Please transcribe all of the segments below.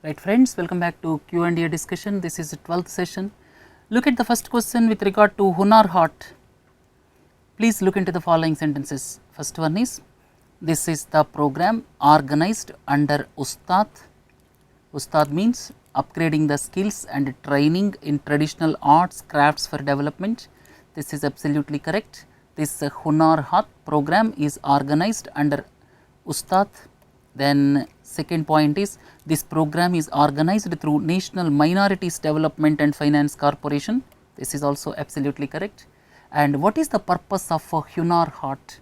Right friends, welcome back to Q&A discussion. This is the 12th session. Look at the first question with regard to Hunar Haat. Please look into the following sentences. First one is, this is the program organized under Ustad. Ustad means upgrading the skills and training in traditional arts, crafts for development. This is absolutely correct. This Hunar Haat program is organized under Ustad. Then second point is, this program is organized through National Minorities Development and Finance Corporation. This is also absolutely correct. And what is the purpose of Hunar Haat?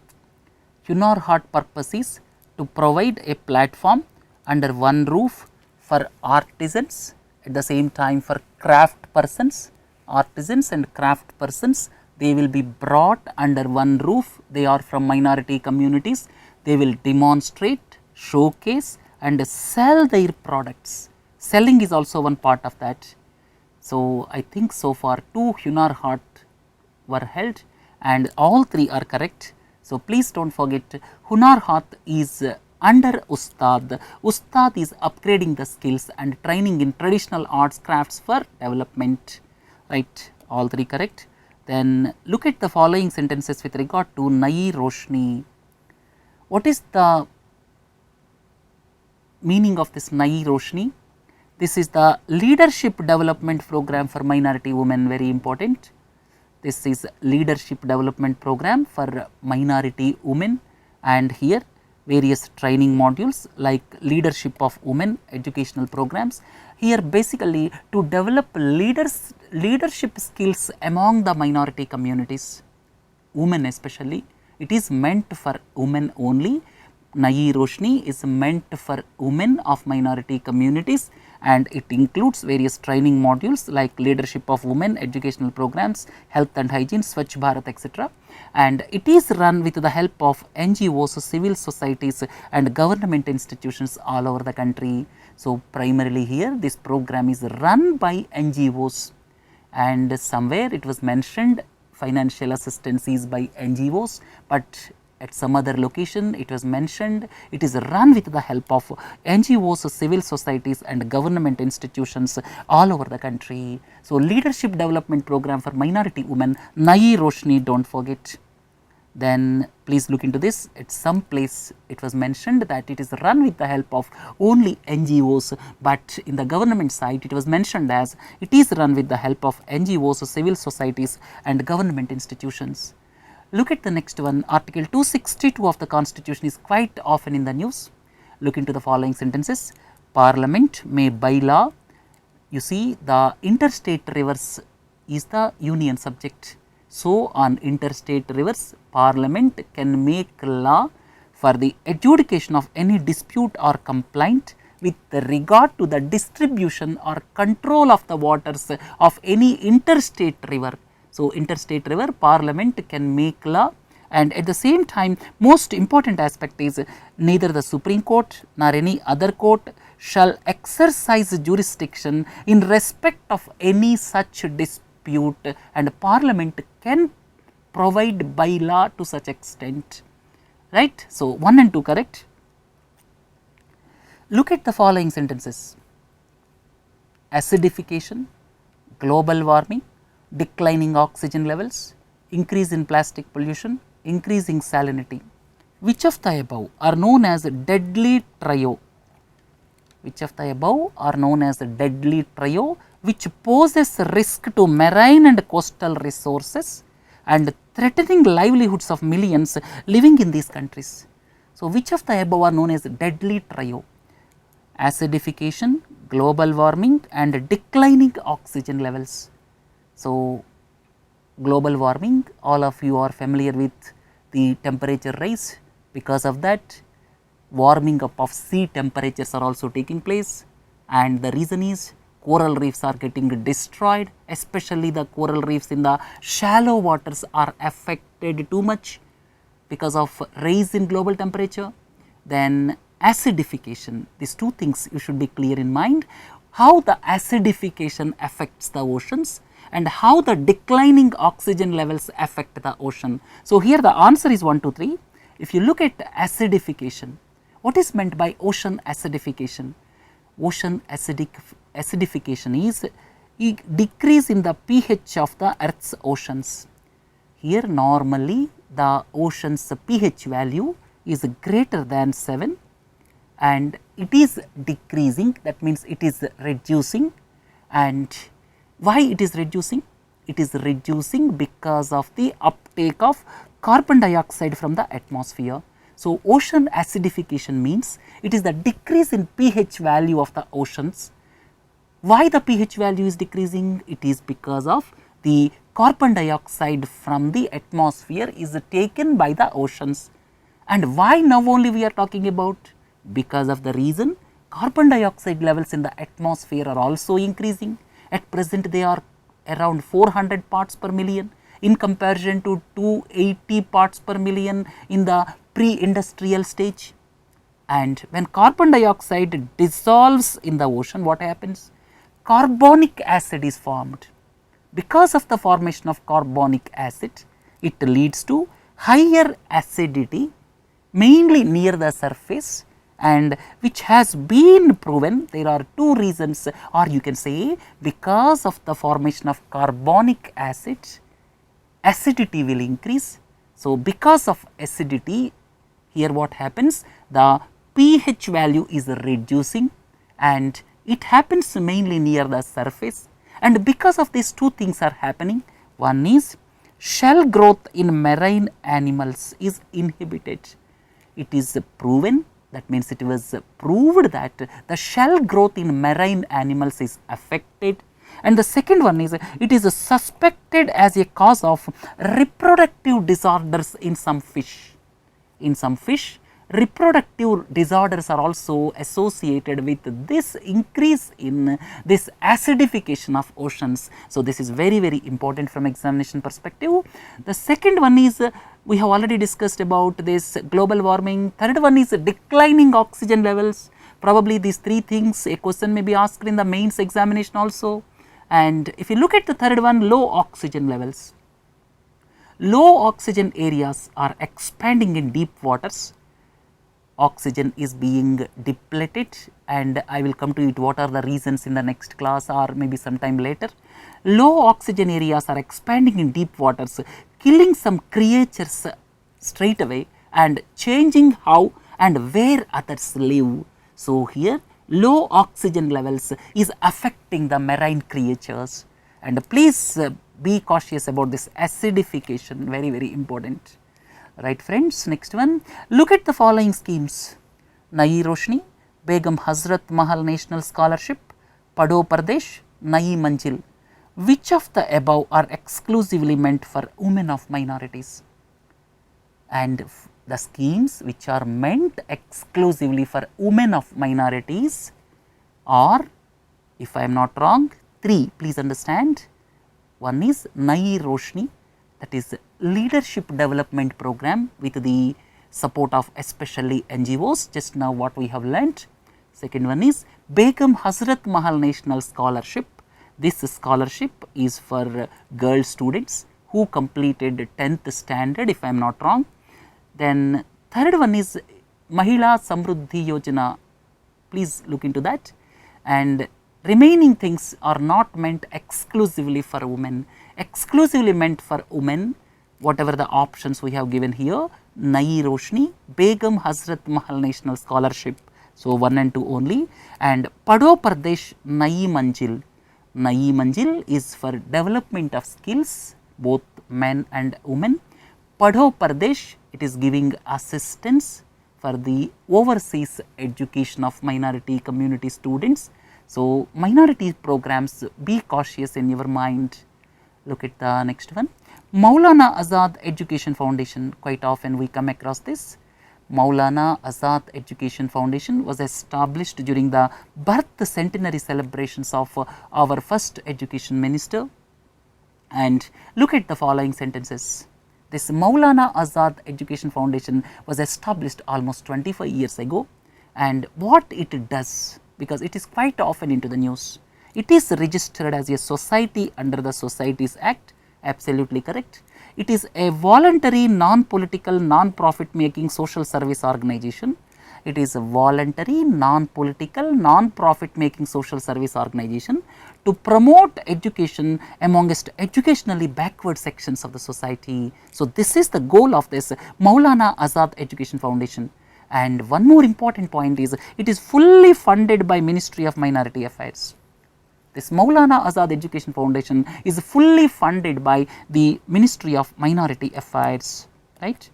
Hunar Haat purpose is to provide a platform under one roof for artisans, at the same time for craft persons. Artisans and craft persons, they will be brought under one roof. They are from minority communities. They will demonstrate, showcase and sell their products. Selling is also one part of that. So, I think so far 2 Hunar Haat were held and all 3 are correct. So, please do not forget, Hunar Haat is under Ustad. Ustad is upgrading the skills and training in traditional arts, crafts for development, right, all 3 correct. Then look at the following sentences with regard to Nighy Roshni. What is the meaning of this Nighy Roshni? This is the leadership development program for minority women, very important. This is leadership development program for minority women, and here various training modules like leadership of women, educational programs. Here basically to develop leadership skills among the minority communities, women especially. It is meant for women only. Nighy Roshni is meant for women of minority communities, and it includes various training modules like leadership of women, educational programs, health and hygiene, Swachh Bharat, etc. And it is run with the help of NGOs, civil societies and government institutions all over the country. So, primarily here this program is run by NGOs, and somewhere it was mentioned financial assistance is by NGOs, but at some other location it was mentioned it is run with the help of NGOs, civil societies and government institutions all over the country. So, leadership development program for minority women, Nighy Roshni, do not forget. Then please look into this. At some place it was mentioned that it is run with the help of only NGOs, but in the government side it was mentioned as it is run with the help of NGOs, civil societies and government institutions. Look at the next one. Article 262 of the Constitution is quite often in the news. Look into the following sentences. Parliament may by law, you see the interstate rivers is the union subject. So, on interstate rivers, Parliament can make law for the adjudication of any dispute or complaint with regard to the distribution or control of the waters of any interstate river. So, interstate river, Parliament can make law, and at the same time most important aspect is neither the Supreme Court nor any other court shall exercise jurisdiction in respect of any such dispute, and Parliament can provide by law to such extent, right. So, 1 and 2 correct. Look at the following sentences. Acidification, global warming, declining oxygen levels, increase in plastic pollution, increasing salinity. Which of the above are known as deadly trio? Which of the above are known as deadly trio which poses risk to marine and coastal resources and threatening livelihoods of millions living in these countries? So, which of the above are known as deadly trio? Acidification, global warming and declining oxygen levels. So, global warming, all of you are familiar with the temperature rise. Because of that, warming up of sea temperatures are also taking place, and the reason is coral reefs are getting destroyed, especially the coral reefs in the shallow waters are affected too much because of rise in global temperature. Then acidification, these 2 things you should be clear in mind, how the acidification affects the oceans and how the declining oxygen levels affect the ocean. So, here the answer is 1, 2, 3. If you look at acidification, what is meant by ocean acidification? ocean acidification is a decrease in the pH of the earth's oceans. Here normally the ocean's pH value is greater than 7 and it is decreasing, that means it is reducing. And why it is reducing? It is reducing because of the uptake of carbon dioxide from the atmosphere. So, ocean acidification means it is the decrease in pH value of the oceans. Why the pH value is decreasing? It is because of the carbon dioxide from the atmosphere is taken by the oceans. And why now only we are talking about? Because of the reason carbon dioxide levels in the atmosphere are also increasing. At present they are around 400 parts per million in comparison to 280 parts per million in the pre-industrial stage. And when carbon dioxide dissolves in the ocean, what happens? Carbonic acid is formed. Because of the formation of carbonic acid, it leads to higher acidity mainly near the surface, and which has been proven. There are two reasons, or you can say because of the formation of carbonic acid, acidity will increase. So, because of acidity, here what happens? The pH value is reducing and it happens mainly near the surface, and because of these two things are happening. One is shell growth in marine animals is inhibited. It is proven, that means it was proved that the shell growth in marine animals is affected. And the second one is it is suspected as a cause of reproductive disorders in some fish. In some fish, reproductive disorders are also associated with this increase in this acidification of oceans. So, this is very important from examination perspective. The second one is we have already discussed about this global warming. Third one is declining oxygen levels. Probably these three things a question may be asked in the mains examination also. And if you look at the third one, low oxygen levels. Low oxygen areas are expanding in deep waters. Oxygen is being depleted, and I will come to it what are the reasons in the next class or maybe sometime later. Low oxygen areas are expanding in deep waters, killing some creatures straight away and changing how and where others live. So, here low oxygen levels is affecting the marine creatures, and please be cautious about this acidification, very important. Right friends, next one, look at the following schemes: Nighy Roshni, Begum Hazrat Mahal National Scholarship, Padho Pradesh, Nai Manjil. Which of the above are exclusively meant for women of minorities? And the schemes which are meant exclusively for women of minorities are, if I am not wrong, three, please understand. One is Nighy Roshni, that is leadership development program with the support of especially NGOs, just now what we have learnt. Second one is Begum Hazrat Mahal National Scholarship. This scholarship is for girl students who completed 10th standard, if I am not wrong. Then third one is Mahila Samruddhi Yojana, please look into that. And remaining things are not meant exclusively for women. Exclusively meant for women, whatever the options we have given here: Nighy Roshni, Begum Hazrat Mahal National Scholarship, so 1 and 2 only, and Padho Pradesh Nai Manjil. Nai Manjil is for development of skills, both men and women. Padho Pradesh, it is giving assistance for the overseas education of minority community students. So, minority programs, be cautious in your mind. Look at the next one, Maulana Azad Education Foundation. Quite often we come across this. Maulana Azad Education Foundation was established during the birth centenary celebrations of our first education minister. And look at the following sentences. This Maulana Azad Education Foundation was established almost 25 years ago, and what it does, because it is quite often into the news, it is registered as a society under the Societies Act, absolutely correct. It is a voluntary, non-political, non-profit making social service organization. It is a voluntary, non-political, non-profit making social service organization to promote education amongst educationally backward sections of the society. So, this is the goal of this Maulana Azad Education Foundation. And one more important point is it is fully funded by Ministry of Minority Affairs. This Maulana Azad Education Foundation is fully funded by the Ministry of Minority Affairs, right.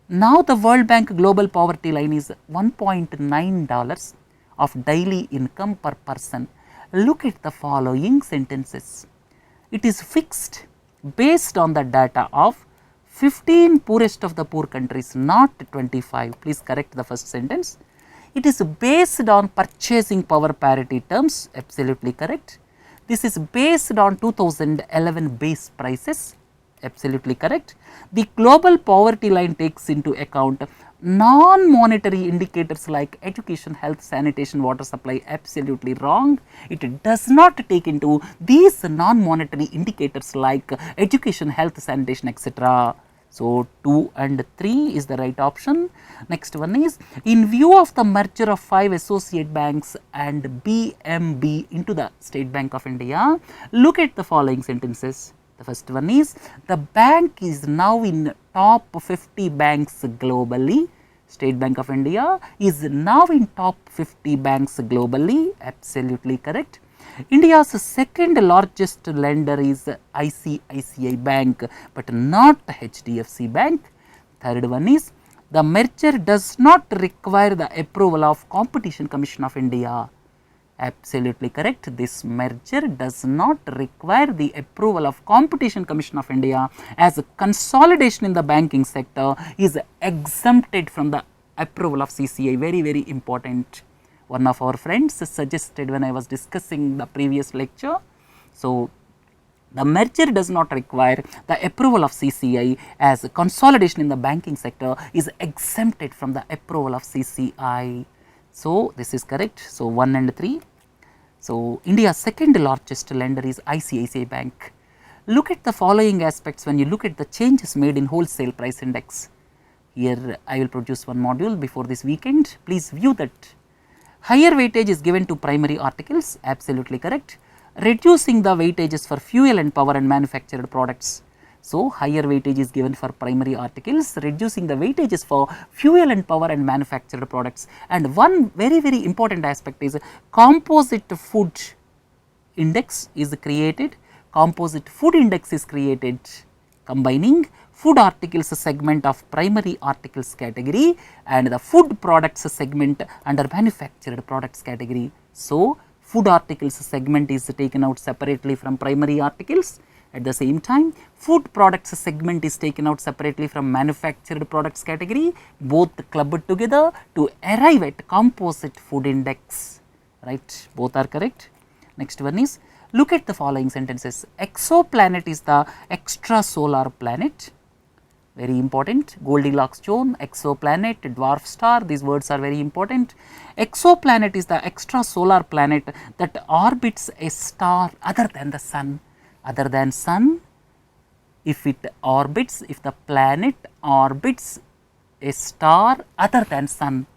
Now, the World Bank global poverty line is $1.9 of daily income per person. Look at the following sentences. It is fixed based on the data of 15 poorest of the poor countries, not 25. Please correct the first sentence. It is based on purchasing power parity terms, absolutely correct. This is based on 2011 base prices, absolutely correct. The global poverty line takes into account non-monetary indicators like education, health, sanitation, water supply, absolutely wrong. It does not take into these non-monetary indicators like education, health, sanitation, etc. So, 2 and 3 is the right option. Next one is, in view of the merger of 5 associate banks and BMB into the State Bank of India, look at the following sentences. The first one is, the bank is now in top 50 banks globally. State Bank of India is now in top 50 banks globally, absolutely correct. India's second largest lender is ICICI Bank, but not HDFC Bank. Third one is, the merger does not require the approval of Competition Commission of India. Absolutely correct. This merger does not require the approval of Competition Commission of India, as consolidation in the banking sector is exempted from the approval of CCI. Very, very important. One of our friends suggested when I was discussing the previous lecture. So, the merger does not require the approval of CCI, as consolidation in the banking sector is exempted from the approval of CCI. So, this is correct. So, 1 and 3. So, India's second largest lender is ICICI Bank. Look at the following aspects when you look at the changes made in wholesale price index. Here I will produce one module before this weekend. Please view that. Higher weightage is given to primary articles, absolutely correct. Reducing the weightages for fuel and power and manufactured products. So, higher weightage is given for primary articles, reducing the weightages for fuel and power and manufactured products. And one very, very important aspect is composite food index is created. Composite food index is created, combining food articles segment of primary articles category and the food products segment under manufactured products category. So, food articles segment is taken out separately from primary articles. At the same time, food products segment is taken out separately from manufactured products category, both clubbed together to arrive at composite food index, right. Both are correct. Next one is, look at the following sentences. Exoplanet is the extrasolar planet. Very important. Goldilocks zone, exoplanet, dwarf star, these words are very important. Exoplanet is the extrasolar planet that orbits a star other than the sun. Other than sun, if it orbits, if the planet orbits a star other than sun,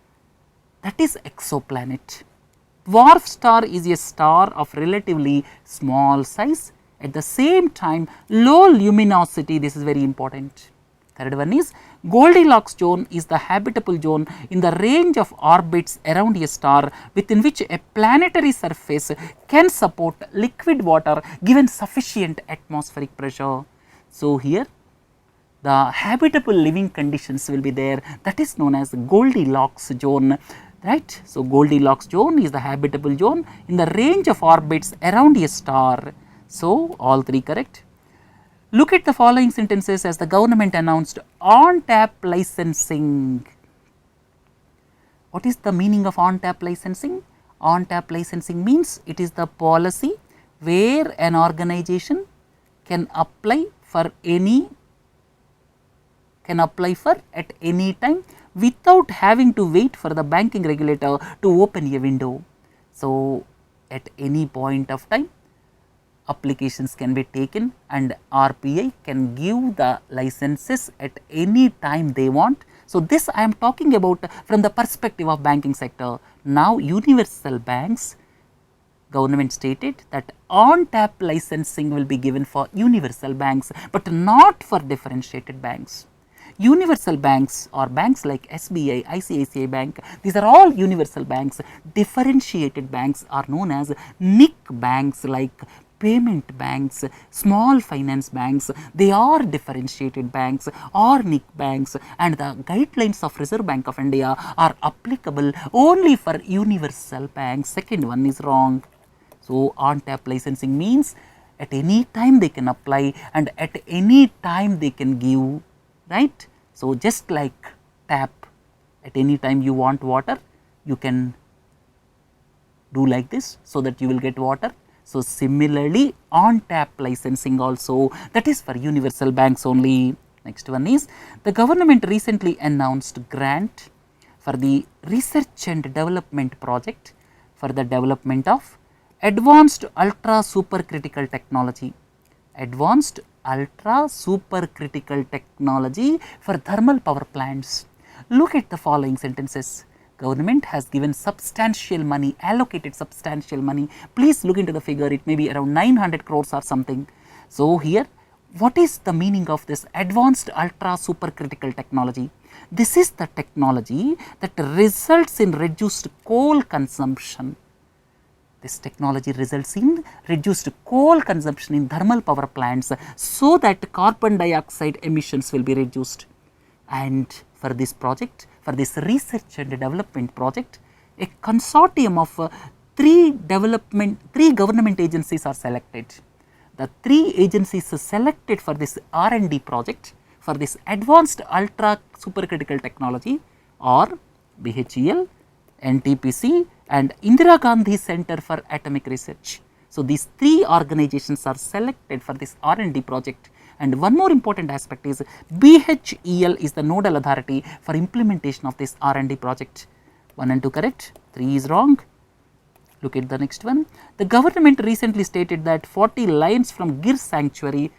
that is exoplanet. Dwarf star is a star of relatively small size, at the same time low luminosity, this is very important. Third one is, Goldilocks zone is the habitable zone in the range of orbits around a star within which a planetary surface can support liquid water given sufficient atmospheric pressure. So, here the habitable living conditions will be there, that is known as Goldilocks zone, right. So, Goldilocks zone is the habitable zone in the range of orbits around a star. So, all three correct. Look at the following sentences as the government announced on-tap licensing. What is the meaning of on-tap licensing? On-tap licensing means it is the policy where an organization can apply for at any time without having to wait for the banking regulator to open a window. So, at any point of time, applications can be taken and RBI can give the licenses at any time they want. So, this I am talking about from the perspective of banking sector. Now, universal banks, government stated that on tap licensing will be given for universal banks, but not for differentiated banks. Universal banks or banks like SBI, ICICI Bank, these are all universal banks. Differentiated banks are known as NIC banks, like payment banks, small finance banks, they are differentiated banks or NIC banks, and the guidelines of Reserve Bank of India are applicable only for universal banks. Second one is wrong. So, on tap licensing means at any time they can apply and at any time they can give, right. So, just like tap, at any time you want water, you can do like this so that you will get water. So, similarly on tap licensing also, that is for universal banks only. Next one is, the government recently announced grant for the research and development project for the development of advanced ultra supercritical technology, advanced ultra supercritical technology for thermal power plants. Look at the following sentences. Government has given substantial money, allocated substantial money. Please look into the figure, it may be around 900 crores or something. So, here what is the meaning of this advanced ultra supercritical technology? This is the technology that results in reduced coal consumption. This technology results in reduced coal consumption in thermal power plants, so that carbon dioxide emissions will be reduced. And for this project, for this research and development project, a consortium of three government agencies are selected. The three agencies selected for this R&D project for this advanced ultra supercritical technology are BHEL, NTPC and Indira Gandhi Center for Atomic Research. So, these three organizations are selected for this R&D project. And one more important aspect is BHEL is the nodal authority for implementation of this R&D project. 1 and 2 correct, 3 is wrong. Look at the next one. The government recently stated that 40 lions from Gir Sanctuary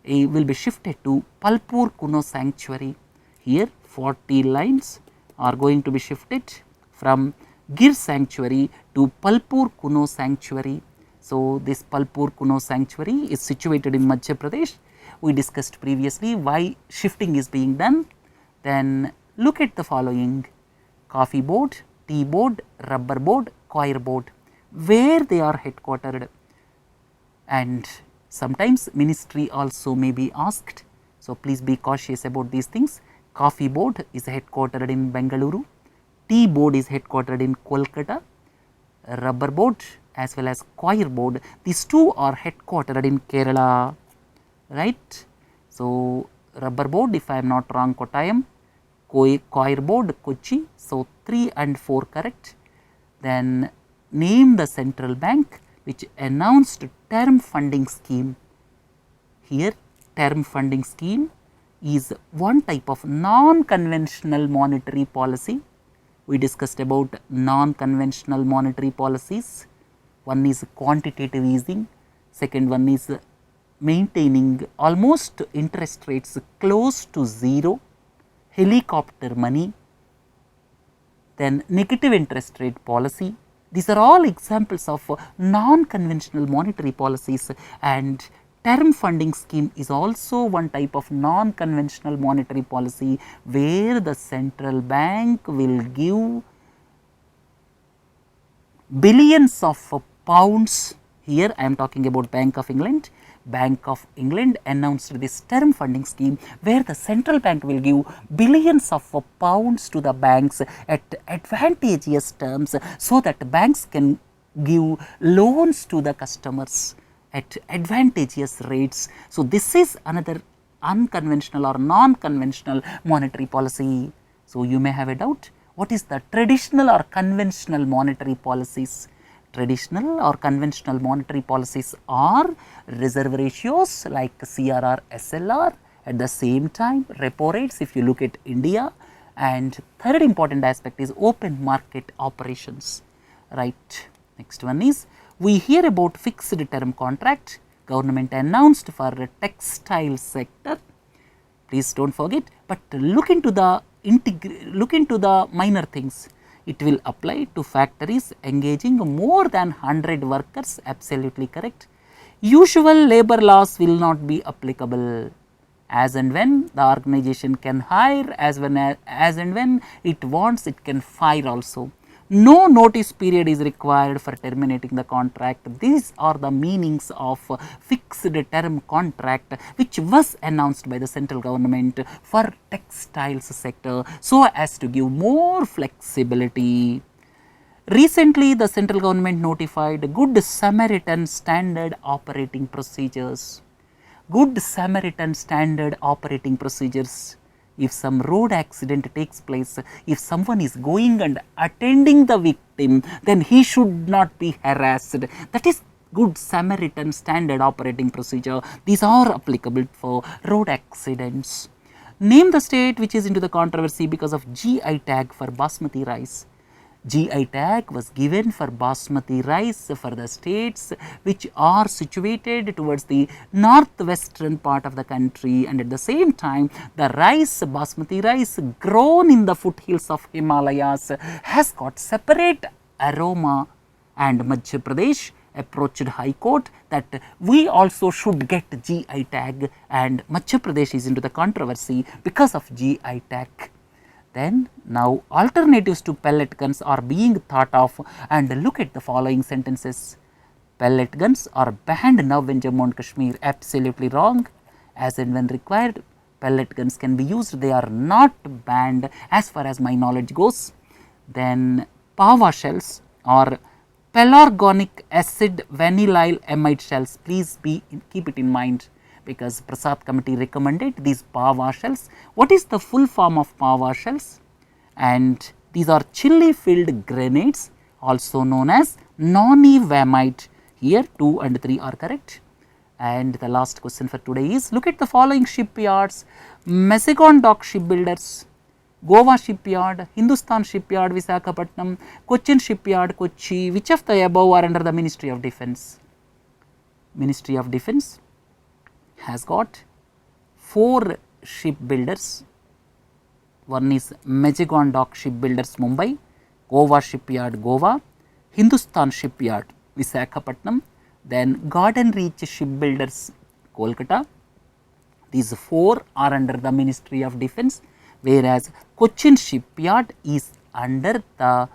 will be shifted to Palpur Kuno Sanctuary. Here 40 lions are going to be shifted from Gir Sanctuary to Palpur Kuno Sanctuary. So, this Palpur Kuno Sanctuary is situated in Madhya Pradesh. We discussed previously why shifting is being done. Then look at the following: coffee board, tea board, rubber board, coir board, where they are headquartered, and sometimes ministry also may be asked. So, please be cautious about these things. Coffee board is headquartered in Bengaluru, tea board is headquartered in Kolkata, rubber board as well as coir board, these two are headquartered in Kerala, right. So, rubber board, if I am not wrong, Kottayam, coir board Kochi. So, 3 and 4 correct. Then name the central bank which announced term funding scheme. Here term funding scheme is one type of non-conventional monetary policy. We discussed about non-conventional monetary policies. One is quantitative easing, second one is maintaining almost interest rates close to 0, helicopter money, then negative interest rate policy. These are all examples of non-conventional monetary policies, and term funding scheme is also one type of non-conventional monetary policy, where the central bank will give billions of pounds. Here I am talking about Bank of England. Bank of England announced this term funding scheme, where the central bank will give billions of pounds to the banks at advantageous terms, so that banks can give loans to the customers at advantageous rates. So, this is another unconventional or non-conventional monetary policy. So, you may have a doubt, what is the traditional or conventional monetary policies? Traditional or conventional monetary policies are reserve ratios like CRR, SLR, at the same time repo rates if you look at India, and third important aspect is open market operations, right. Next one is, we hear about fixed term contract, government announced for textile sector. Please do not forget, but look into the look into the minor things. It will apply to factories engaging more than 100 workers, absolutely correct. Usual labor laws will not be applicable. As and when the organization can hire, as and when it wants, it can fire also. No notice period is required for terminating the contract. These are the meanings of fixed term contract which was announced by the central government for textiles sector so as to give more flexibility. Recently, the central government notified Good Samaritan standard operating procedures. Good Samaritan standard operating procedures. If some road accident takes place, if someone is going and attending the victim, then he should not be harassed. That is Good Samaritan standard operating procedure. These are applicable for road accidents. Name the state which is into the controversy because of GI tag for basmati rice. GI tag was given for basmati rice for the states which are situated towards the northwestern part of the country, and at the same time the rice, basmati rice grown in the foothills of Himalayas has got separate aroma, and Madhya Pradesh approached High Court that we also should get GI tag, and Madhya Pradesh is into the controversy because of GI tag. Then now alternatives to pellet guns are being thought of, and look at the following sentences. Pellet guns are banned now in Jammu and Kashmir. Absolutely wrong. As and when required, pellet guns can be used. They are not banned as far as my knowledge goes. Then pava shells or pelargonic acid vanillyl amide shells. Please keep it in mind, because Prasad committee recommended these pava shells. What is the full form of pava shells? And these are chili filled grenades, also known as noni-vamite. Here 2 and 3 are correct. And the last question for today is, look at the following shipyards: Mazagon Dock Shipbuilders, Goa Shipyard, Hindustan Shipyard, Visakhapatnam, Cochin Shipyard, Kochi. Which of the above are under the Ministry of Defence? Ministry of Defence has got 4 shipbuilders. One is Mazagon Dock Shipbuilders Mumbai, Goa Shipyard Goa, Hindustan Shipyard Visakhapatnam, then Garden Reach Shipbuilders Kolkata. These 4 are under the Ministry of Defence, whereas Cochin Shipyard is under the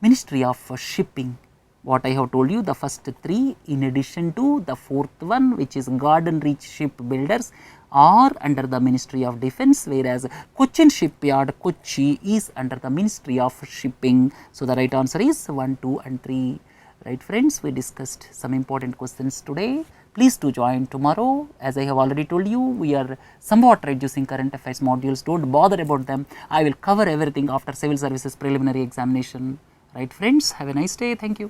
Ministry of Shipping. What I have told you, the first 3 in addition to the 4th one, which is Garden Reach Shipbuilders, are under the Ministry of Defence, whereas Cochin Shipyard Kochi is under the Ministry of Shipping. So, the right answer is 1, 2 and 3. Right friends, we discussed some important questions today. Please do join tomorrow. As I have already told you, we are somewhat reducing current affairs modules. Do not bother about them. I will cover everything after civil services preliminary examination. Right friends, have a nice day. Thank you.